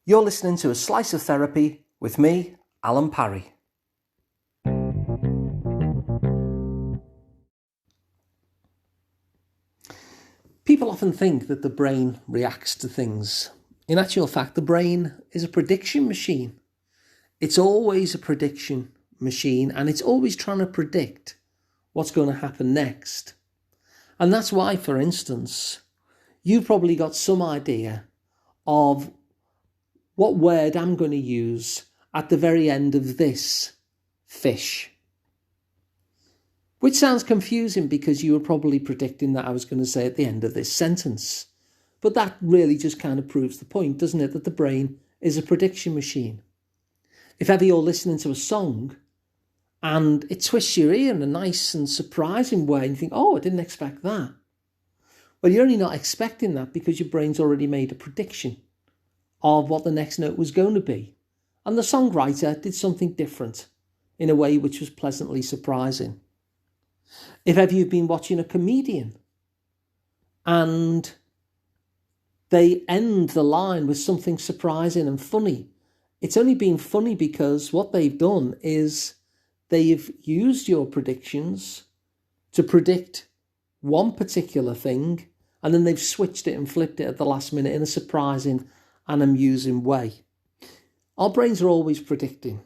You're listening to A Slice of Therapy with me, Alun Parry. People often think that the brain reacts to things. In actual fact, the brain is a prediction machine. It's always a prediction machine, and it's always trying to predict what's going to happen next. And that's why, for instance, you've probably got some idea of what word I'm going to use at the very end of this fish. Which sounds confusing because you were probably predicting that I was going to say at the end of this sentence. But that really just kind of proves the point, doesn't it? That the brain is a prediction machine. If ever you're listening to a song and it twists your ear in a nice and surprising way and you think, oh, I didn't expect that. Well, you're only not expecting that because your brain's already made a prediction of what the next note was going to be. And the songwriter did something different in a way which was pleasantly surprising. If ever you've been watching a comedian and they end the line with something surprising and funny, it's only been funny because what they've done is they've used your predictions to predict one particular thing, and then they've switched it and flipped it at the last minute in a surprising and amusing way. Our brains are always predicting.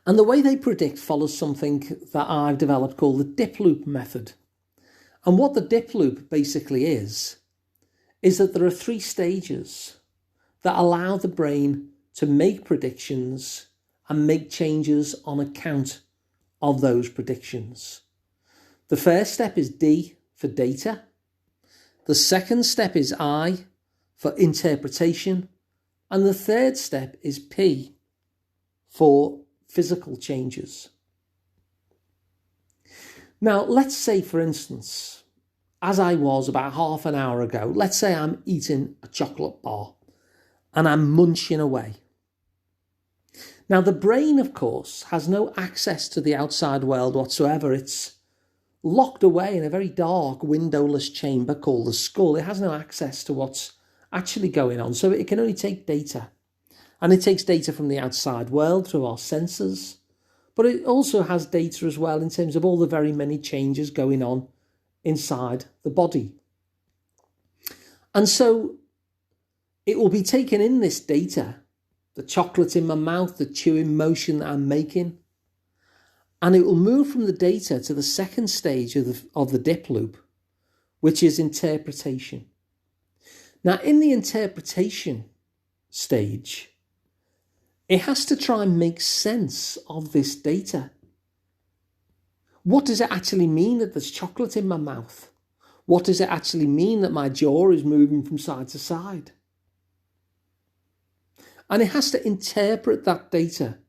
And the way they predict follows something that I've developed called the dip loop method. And what the dip loop basically is that there are 3 stages that allow the brain to make predictions and make changes on account of those predictions. The first step is D for data. The second step is I for interpretation. And the third step is P for physical changes. Now, let's say, for instance, as I was about half an hour ago, let's say I'm eating a chocolate bar and I'm munching away. Now, the brain, of course, has no access to the outside world whatsoever. It's locked away in a very dark, windowless chamber called the skull. It has no access to what's actually going on, so it can only take data. And it takes data from the outside world through our senses, but it also has data as well in terms of all the very many changes going on inside the body. And so it will be taken in this data, the chocolate in my mouth, the chewing motion that I'm making, and it will move from the data to the second stage of the dip loop, which is interpretation. Now, in the interpretation stage, it has to try and make sense of this data. What does it actually mean that there's chocolate in my mouth? What does it actually mean that my jaw is moving from side to side? And it has to interpret that data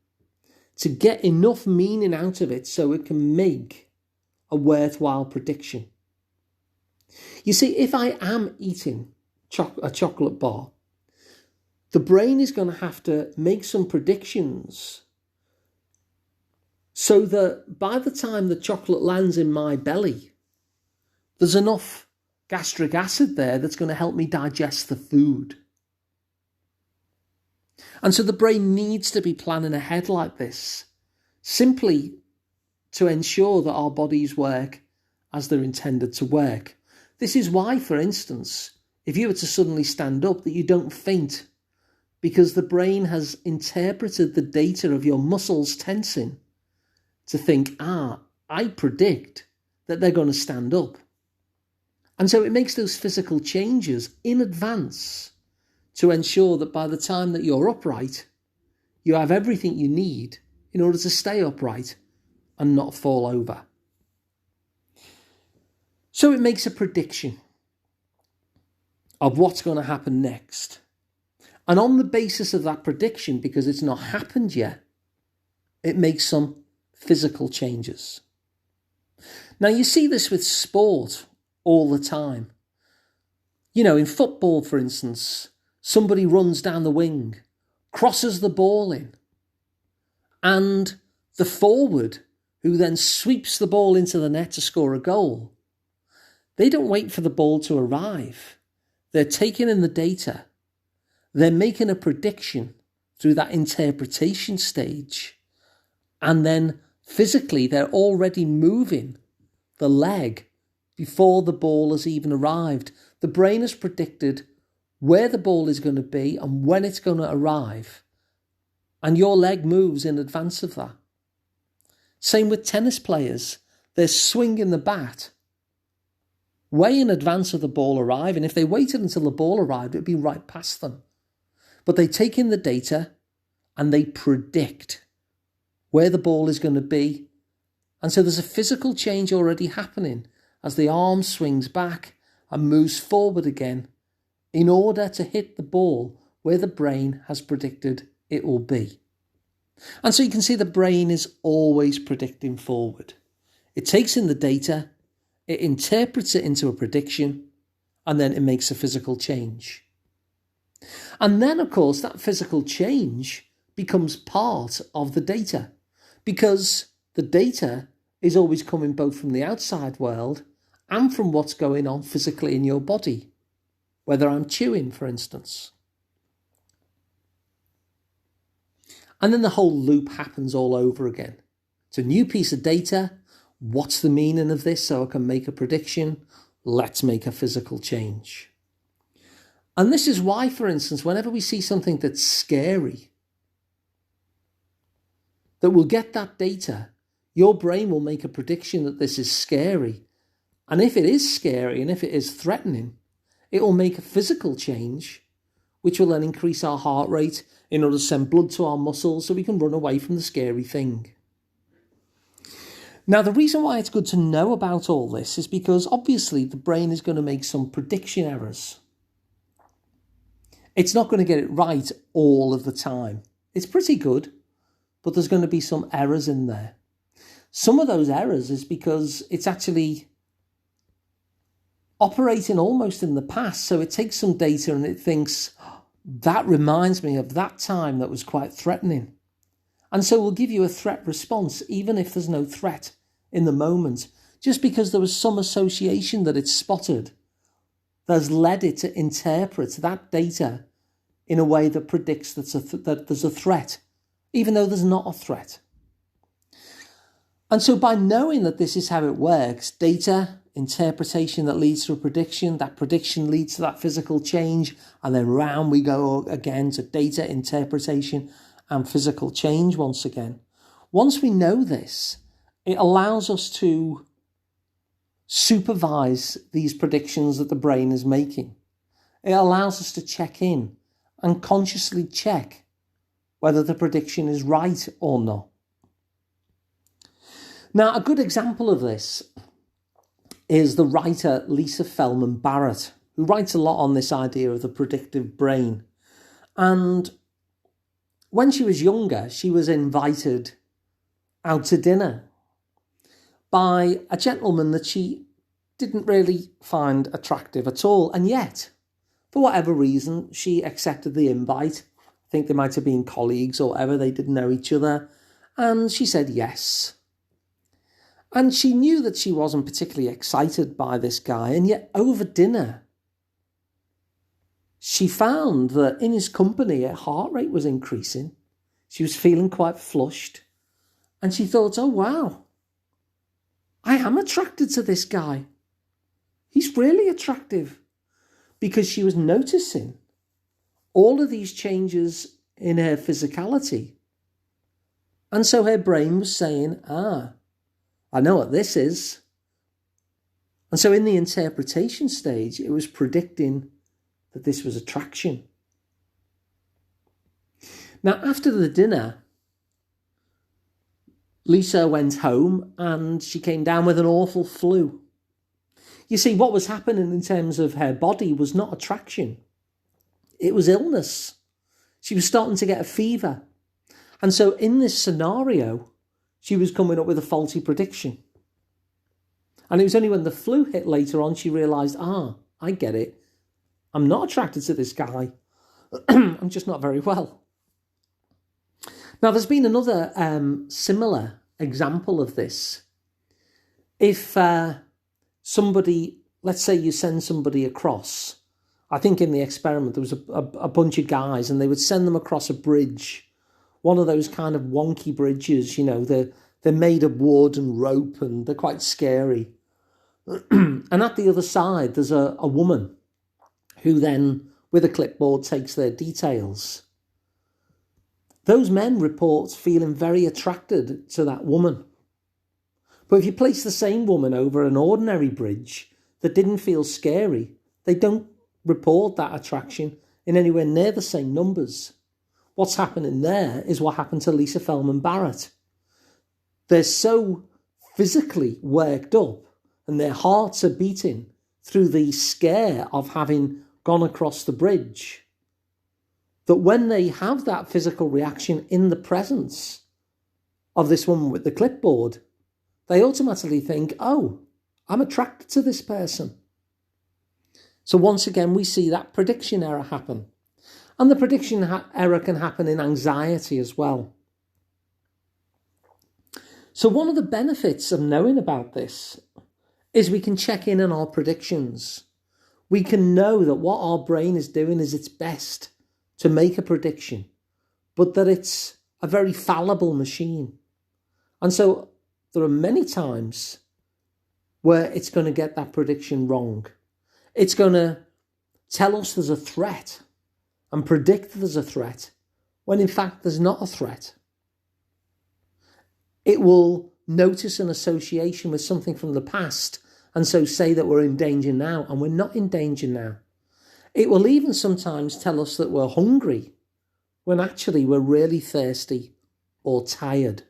to get enough meaning out of it so it can make a worthwhile prediction. You see, if I am eating a chocolate bar, the brain is going to have to make some predictions so that by the time the chocolate lands in my belly, there's enough gastric acid there that's going to help me digest the food. And so the brain needs to be planning ahead like this, simply to ensure that our bodies work as they're intended to work. This is why, for instance, if you were to suddenly stand up, that you don't faint, because the brain has interpreted the data of your muscles tensing to think, I predict that they're going to stand up. And so it makes those physical changes in advance to ensure that by the time that you're upright, you have everything you need in order to stay upright and not fall over. So it makes a prediction of what's going to happen next. And on the basis of that prediction, because it's not happened yet, it makes some physical changes. Now, you see this with sport all the time. You know, in football, for instance, somebody runs down the wing, crosses the ball in, and the forward, who then sweeps the ball into the net to score a goal, they don't wait for the ball to arrive. They're taking in the data They're making a prediction through that interpretation stage. And then physically, they're already moving the leg before the ball has even arrived. The brain has predicted where the ball is going to be and when it's going to arrive. And your leg moves in advance of that. Same with tennis players. They're swinging the bat way in advance of the ball arriving. If they waited until the ball arrived, it'd be right past them. But they take in the data and they predict where the ball is going to be. And so there's a physical change already happening as the arm swings back and moves forward again in order to hit the ball where the brain has predicted it will be. And so you can see the brain is always predicting forward. It takes in the data, it interprets it into a prediction, and then it makes a physical change. And then, of course, that physical change becomes part of the data, because the data is always coming both from the outside world and from what's going on physically in your body, whether I'm chewing, for instance. And then the whole loop happens all over again. It's a new piece of data. What's the meaning of this so I can make a prediction? Let's make a physical change. And this is why, for instance, whenever we see something that's scary, that will get that data, your brain will make a prediction that this is scary. And if it is scary and if it is threatening, it will make a physical change, which will then increase our heart rate in order to send blood to our muscles so we can run away from the scary thing. Now, the reason why it's good to know about all this is because obviously the brain is going to make some prediction errors. It's not going to get it right all of the time. It's pretty good, but there's going to be some errors in there. Some of those errors is because it's actually operating almost in the past. So it takes some data and it thinks, that reminds me of that time that was quite threatening. And so we'll give you a threat response, even if there's no threat in the moment, just because there was some association that it's spotted that's led it to interpret that data in a way that predicts that there's a threat, even though there's not a threat. And so by knowing that this is how it works, data, interpretation that leads to a prediction, that prediction leads to that physical change, and then round we go again to data, interpretation, and physical change once again. Once we know this, it allows us to supervise these predictions that the brain is making. It allows us to check in and consciously check whether the prediction is right or not. Now, a good example of this is the writer Lisa Feldman Barrett, who writes a lot on this idea of the predictive brain. And when she was younger, she was invited out to dinner by a gentleman that she didn't really find attractive at all. And yet, for whatever reason, she accepted the invite. I think they might have been colleagues or whatever, they didn't know each other. And she said yes. And she knew that she wasn't particularly excited by this guy. And yet over dinner, she found that in his company, her heart rate was increasing. She was feeling quite flushed. And she thought, oh, wow, I am attracted to this guy. He's really attractive. Because she was noticing all of these changes in her physicality. And so her brain was saying, I know what this is. And so in the interpretation stage, it was predicting that this was attraction. Now, after the dinner, Lisa went home and she came down with an awful flu. You see, what was happening in terms of her body was not attraction. It was illness. She was starting to get a fever. And so in this scenario, she was coming up with a faulty prediction. And it was only when the flu hit later on, she realised, I get it. I'm not attracted to this guy. I'm just not very well. Now, there's been another similar example of this. If somebody, let's say you send somebody across I think in the experiment there was a bunch of guys, and they would send them across a bridge, one of those kind of wonky bridges, you know, they're made of wood and rope, and they're quite scary. And at the other side, there's a woman who then, with a clipboard, takes their details. Those men report feeling very attracted to that woman. But if you place the same woman over an ordinary bridge that didn't feel scary, they don't report that attraction in anywhere near the same numbers. What's happening there is what happened to Lisa Feldman Barrett. They're so physically worked up and their hearts are beating through the scare of having gone across the bridge, that when they have that physical reaction in the presence of this woman with the clipboard, they automatically think, oh, I'm attracted to this person. So once again, we see that prediction error happen. And the prediction error can happen in anxiety as well. So one of the benefits of knowing about this is we can check in on our predictions. We can know that what our brain is doing is its best to make a prediction, but that it's a very fallible machine. And so there are many times where it's going to get that prediction wrong. It's going to tell us there's a threat and predict there's a threat when in fact there's not a threat. It will notice an association with something from the past and so say that we're in danger now, and we're not in danger now. It will even sometimes tell us that we're hungry when actually we're really thirsty or tired.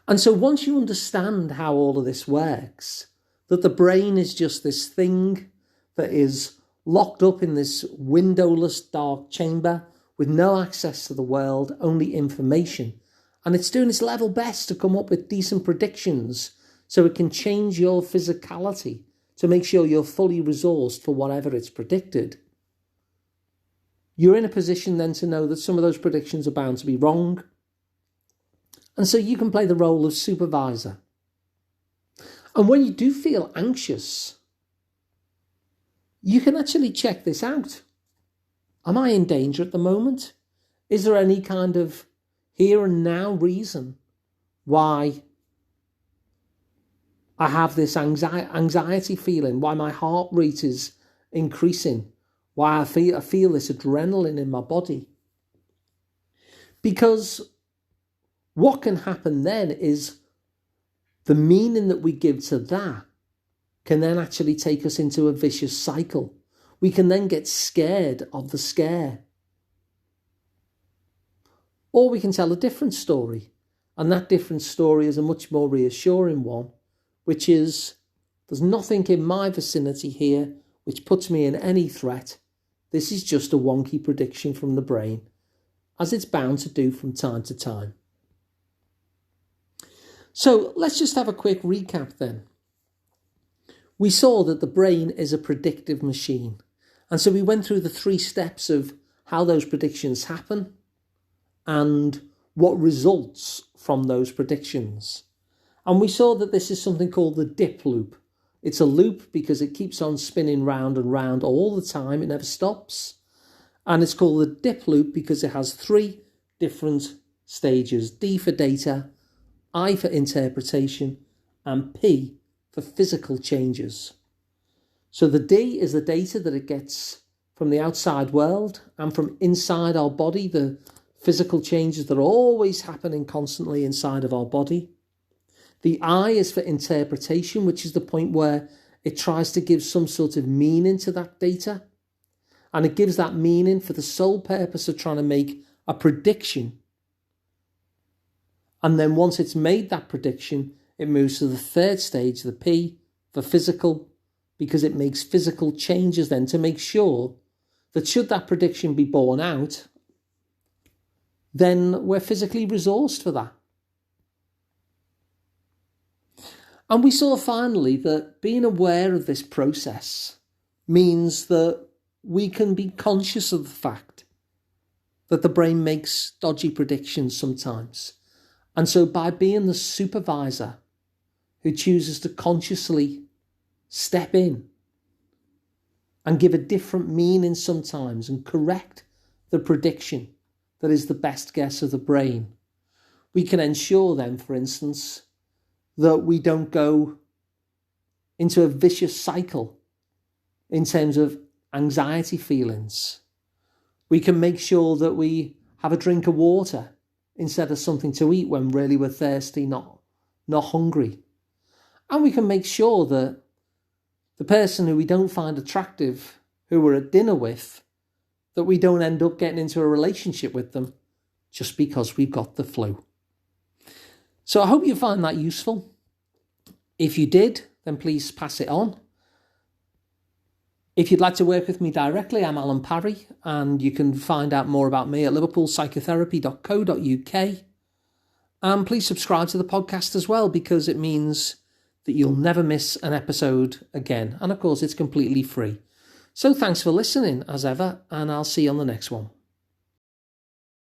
And so once you understand how all of this works, that the brain is just this thing that is locked up in this windowless dark chamber with no access to the world, only information, and it's doing its level best to come up with decent predictions so it can change your physicality to make sure you're fully resourced for whatever it's predicted. You're in a position then to know that some of those predictions are bound to be wrong. And so you can play the role of supervisor. And when you do feel anxious, you can actually check this out. Am I in danger at the moment? Is there any kind of here and now reason why I have this anxiety feeling, why my heart rate is increasing, why I feel this adrenaline in my body? Because what can happen then is the meaning that we give to that can then actually take us into a vicious cycle. We can then get scared of the scare. Or we can tell a different story, and that different story is a much more reassuring one, which is, there's nothing in my vicinity here which puts me in any threat. This is just a wonky prediction from the brain, as it's bound to do from time to time. So let's just have a quick recap then. We saw that the brain is a predictive machine. And so we went through the 3 steps of how those predictions happen and what results from those predictions. And we saw that this is something called the dip loop. It's a loop because it keeps on spinning round and round all the time. It never stops. And it's called the dip loop because it has 3 different stages. D for data, I for interpretation, and P for physical changes. So the D is the data that it gets from the outside world and from inside our body, the physical changes that are always happening constantly inside of our body. The I is for interpretation, which is the point where it tries to give some sort of meaning to that data. And it gives that meaning for the sole purpose of trying to make a prediction. And then once it's made that prediction, it moves to the 3rd stage, the P, for physical, because it makes physical changes then to make sure that should that prediction be borne out, then we're physically resourced for that. And we saw finally that being aware of this process means that we can be conscious of the fact that the brain makes dodgy predictions sometimes. And so by being the supervisor who chooses to consciously step in and give a different meaning sometimes and correct the prediction that is the best guess of the brain, we can ensure then, for instance, that we don't go into a vicious cycle in terms of anxiety feelings. We can make sure that we have a drink of water instead of something to eat when really we're thirsty, not hungry. And we can make sure that the person who we don't find attractive, who we're at dinner with, that we don't end up getting into a relationship with them just because we've got the flu. So I hope you find that useful. If you did, then please pass it on. If you'd like to work with me directly, I'm Alun Parry, and you can find out more about me at liverpoolpsychotherapy.co.uk. And please subscribe to the podcast as well, because it means that you'll never miss an episode again. And of course, it's completely free. So thanks for listening as ever, and I'll see you on the next one.